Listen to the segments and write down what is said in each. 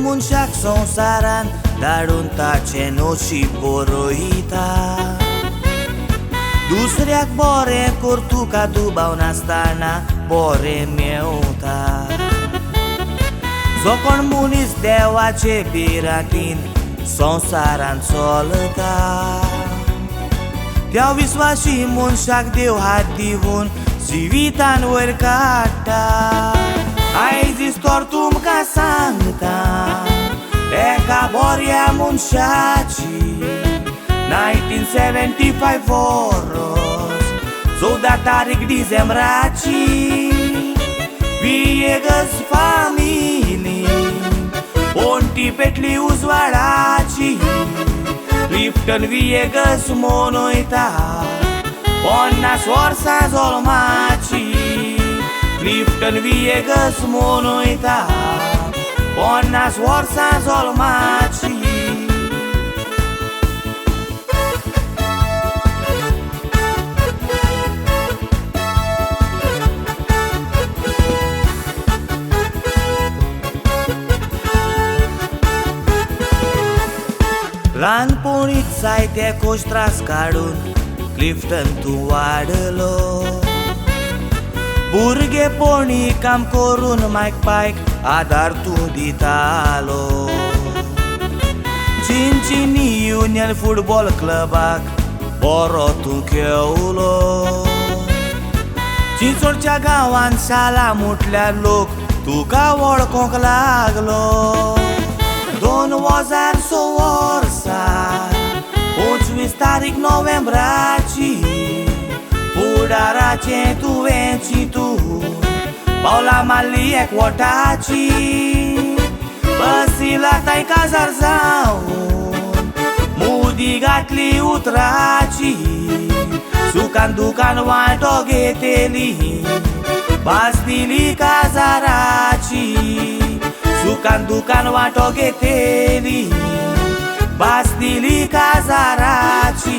मनशाक संवसारान धाडून ताचें नशीब बरयता. दुसऱ्याक बरें कर तुका दुबाव नासतना बरें मेवता. जो कोण मनीस देवाचे बिरांतीन संवसारान चलता त्या विश्वासी मनशाक देव हात दिवन जिवितान वयर काडटा. आयज इस्तोर तुमकां सांगता एका बऱ्या मनशाची 1975 वर्स 14 तारीख डिसेंबराची विएगस फामिली पोंटी पेटली उजवाडाची. क्लिफ्टन विएगस मनयता 50 वर्सां जल्माची. क्लिफ्टन विएगस मनयता 50 वर्सां जल्माची. ल्हानपणीच जायते खोश त्रास काडून क्लिफ्टन तूं वाडलो. भुरगेपणी काम करून मायक पायक आदार तूं दितालो. चिंचिनी युनियन फुटबॉल क्लबाक बरो तूं खेळलो. चिंचोडच्या गांवांत शाळा म्हटल्यार लोक तुका वळखोंक लागलो. 2006 वर्सा 25 तारीख नोव्हेंबराची फुडाराचें तुवें चिंतून पावलां मारली एकवटाची. बसिला ताई काजार जावन मुदी घातली उतराची. सुखान दुकान वांटो घेतेली भास दिली काजाराची. सुखान दुकान वांटो घेतेली भास दिली काजाराची.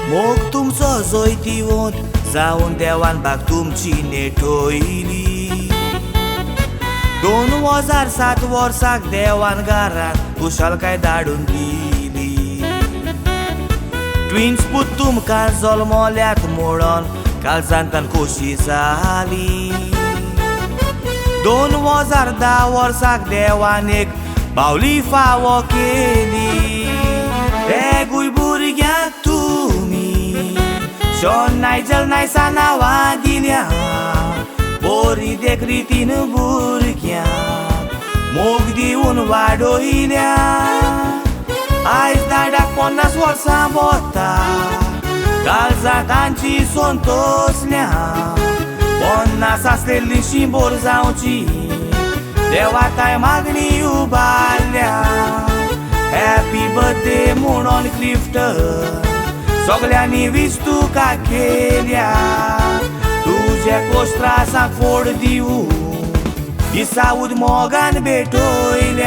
मोग तुमचो जैतिवंत जावन देवान बाग तुमची नेटोयली. 2007 वर्साक देवान घरांत कुशलकाय धाडून दिली. ट्विन्स पूत तुमकां जल्मल्यात म्हणून काळजांतान खोशी जाली. 2010 वर्साक देवान एक बावली फावो केली. एकूय भुरग्याक तुमी शॉन नायजल नायसा नांवां दिल्या. बरी देख रितीन भुरग्यांक मोग दिवन वाडयल्या. आयज दाडाक 50 वर्सां भोंवता काळजां तांची संतोसल्या. 50 आसलेली शिंबोर जावची देवाताय मागणी उबारल्या. हॅपी बर्थडे म्हणून क्लिफ्टन सगळ्यांनी वीस तुका केल्या. तुझे कोश त्रासाक फोड दिवून दिसाऊद मोगान भेटयल्या.